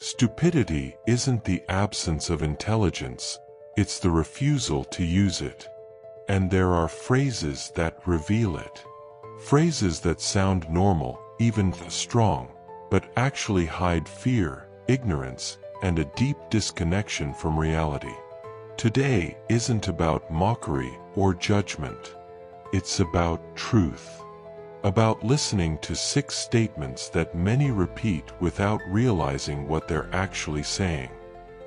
Stupidity isn't the absence of intelligence, it's the refusal to use it. And there are phrases that reveal it. Phrases that sound normal, even strong, but actually hide fear, ignorance, and a deep disconnection from reality. Today isn't about mockery or judgment. It's about truth. About listening to 6 statements that many repeat without realizing what they're actually saying.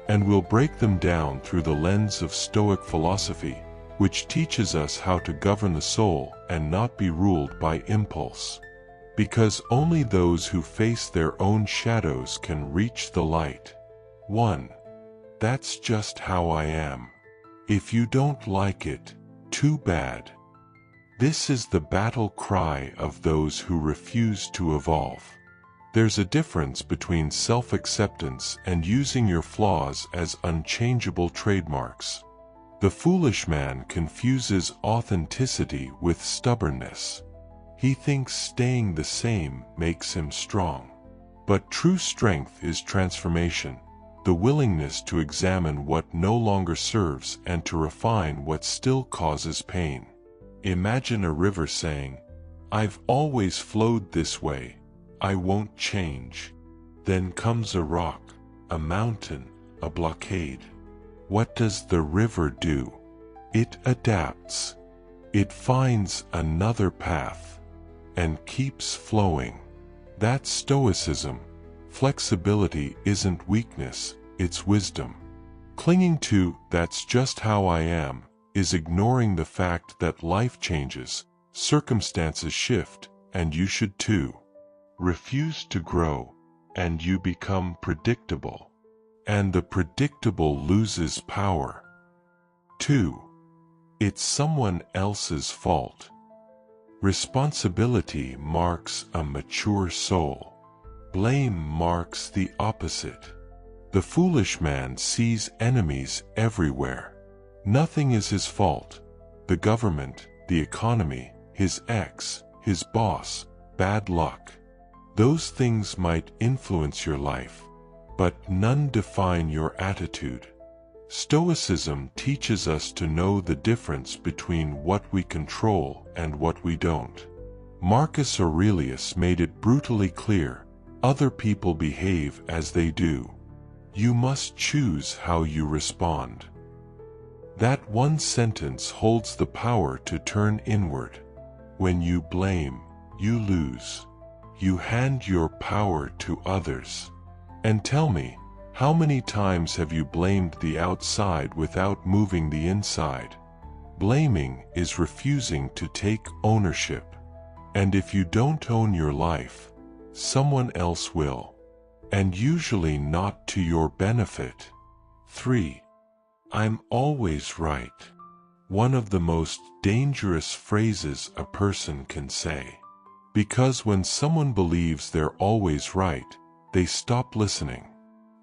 And we'll break them down through the lens of Stoic philosophy, which teaches us how to govern the soul and not be ruled by impulse. Because only those who face their own shadows can reach the light. 1. That's just how I am. If you don't like it, too bad. This is the battle cry of those who refuse to evolve. There's a difference between self-acceptance and using your flaws as unchangeable trademarks. The foolish man confuses authenticity with stubbornness. He thinks staying the same makes him strong. But true strength is transformation, the willingness to examine what no longer serves and to refine what still causes pain. Imagine a river saying, "I've always flowed this way, I won't change." Then comes a rock, a mountain, a blockade. What does the river do? It adapts. It finds another path and keeps flowing. That's Stoicism. Flexibility isn't weakness, it's wisdom. Clinging to "that's just how I am" is ignoring the fact that life changes, circumstances shift, and you should too. Refuse to grow, and you become predictable. And the predictable loses power. 2. It's someone else's fault. Responsibility marks a mature soul. Blame marks the opposite. The foolish man sees enemies everywhere. Nothing is his fault. The government, the economy, his ex, his boss, bad luck. Those things might influence your life, but none define your attitude. Stoicism teaches us to know the difference between what we control and what we don't. Marcus Aurelius made it brutally clear, other people behave as they do. You must choose how you respond. That one sentence holds the power to turn inward. When you blame, you lose. You hand your power to others. And tell me, how many times have you blamed the outside without moving the inside? Blaming is refusing to take ownership. And if you don't own your life, someone else will. And usually not to your benefit. 3. I'm always right. One of the most dangerous phrases a person can say. Because when someone believes they're always right, they stop listening,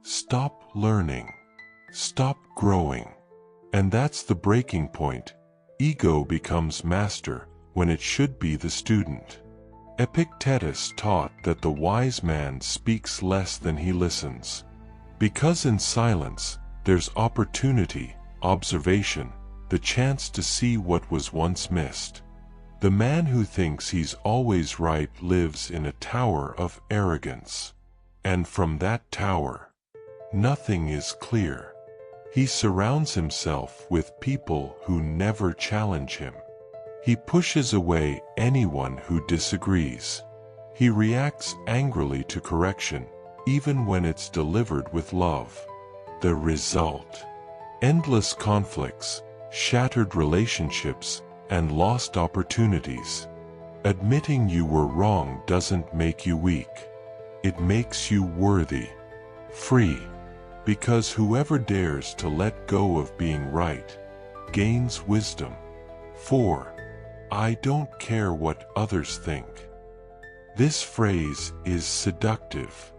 stop learning, stop growing. And that's the breaking point. Ego becomes master when it should be the student. Epictetus taught that the wise man speaks less than he listens. Because in silence, there's opportunity, observation, the chance to see what was once missed. The man who thinks he's always right lives in a tower of arrogance. And from that tower, nothing is clear. He surrounds himself with people who never challenge him. He pushes away anyone who disagrees. He reacts angrily to correction, even when it's delivered with love. The result: endless conflicts, shattered relationships, and lost opportunities. Admitting you were wrong doesn't make you weak. It makes you worthy, free, because whoever dares to let go of being right gains wisdom. 4. I don't care what others think. This phrase is seductive.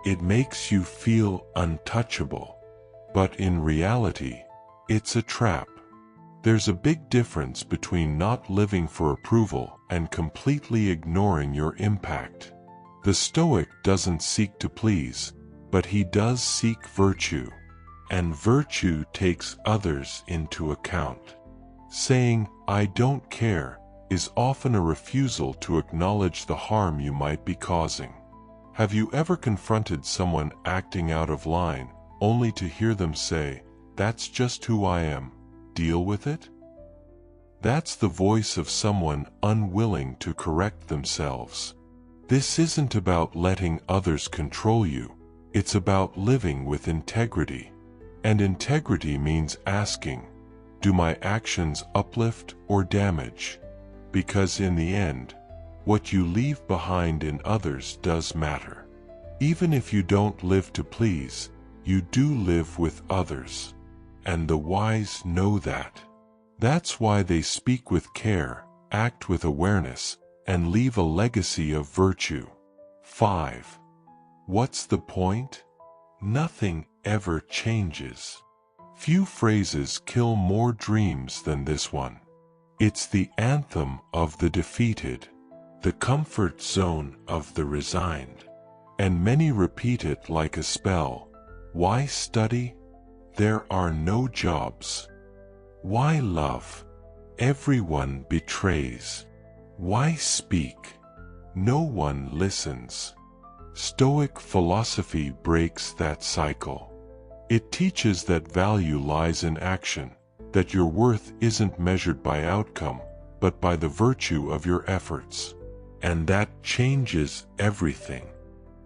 It makes you feel untouchable. But in reality, it's a trap. There's a big difference between not living for approval and completely ignoring your impact. The Stoic doesn't seek to please, but he does seek virtue, and virtue takes others into account. Saying, "I don't care," is often a refusal to acknowledge the harm you might be causing. Have you ever confronted someone acting out of line, only to hear them say, "That's just who I am, deal with it"? That's the voice of someone unwilling to correct themselves. This isn't about letting others control you, it's about living with integrity. And integrity means asking, do my actions uplift or damage? Because in the end, what you leave behind in others does matter. Even if you don't live to please, you do live with others. And the wise know that. That's why they speak with care, act with awareness, and leave a legacy of virtue. 5. What's the point? Nothing ever changes. Few phrases kill more dreams than this one. It's the anthem of the defeated, the comfort zone of the resigned. And many repeat it like a spell. Why study? There are no jobs. Why love? Everyone betrays. Why speak? No one listens. Stoic philosophy breaks that cycle. It teaches that value lies in action, that your worth isn't measured by outcome, but by the virtue of your efforts. And that changes everything.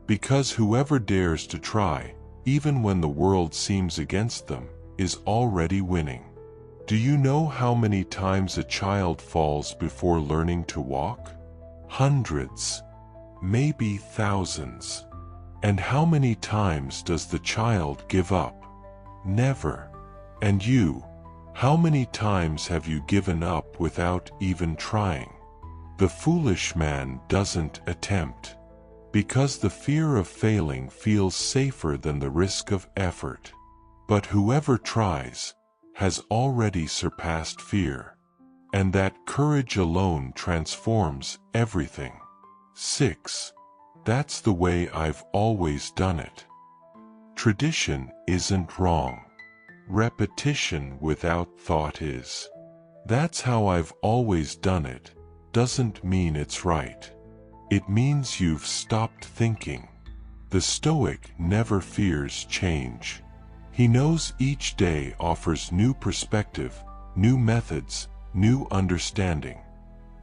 Because whoever dares to try, even when the world seems against them, is already winning. Do you know how many times a child falls before learning to walk? Hundreds, maybe thousands. And how many times does the child give up? Never. And you, how many times have you given up without even trying? The foolish man doesn't attempt, because the fear of failing feels safer than the risk of effort. But whoever tries has already surpassed fear, and that courage alone transforms everything. 6. That's the way I've always done it. Tradition isn't wrong. Repetition without thought is. That's how I've always done it doesn't mean it's right. It means you've stopped thinking. The Stoic never fears change. He knows each day offers new perspective, new methods, new understanding.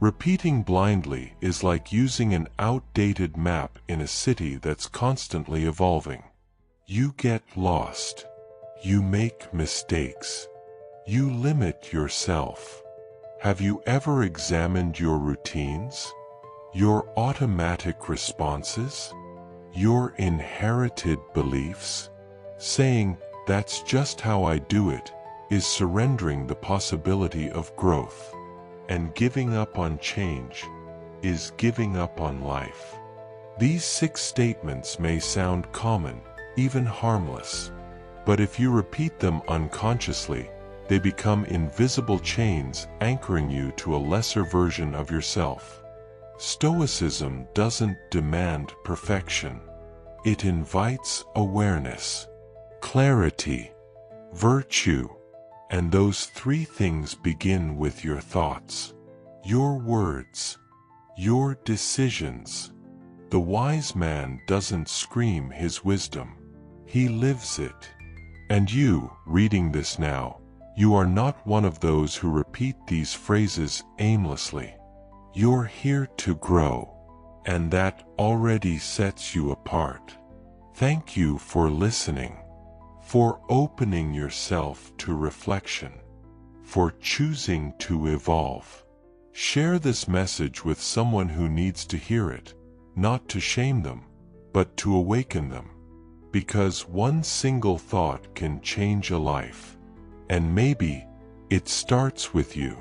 Repeating blindly is like using an outdated map in a city that's constantly evolving. You get lost. You make mistakes. You limit yourself. Have you ever examined your routines? Your automatic responses? Your inherited beliefs? Saying, "That's just how I do it," is surrendering the possibility of growth. And giving up on change is giving up on life. These 6 statements may sound common, even harmless. But if you repeat them unconsciously, they become invisible chains anchoring you to a lesser version of yourself. Stoicism doesn't demand perfection. It invites awareness, clarity, virtue, and those 3 things begin with your thoughts, your words, your decisions. The wise man doesn't scream his wisdom. He lives it. And you, reading this now, you are not one of those who repeat these phrases aimlessly. You're here to grow, and that already sets you apart. Thank you for listening, for opening yourself to reflection, for choosing to evolve. Share this message with someone who needs to hear it, not to shame them, but to awaken them. Because one single thought can change a life. And maybe it starts with you.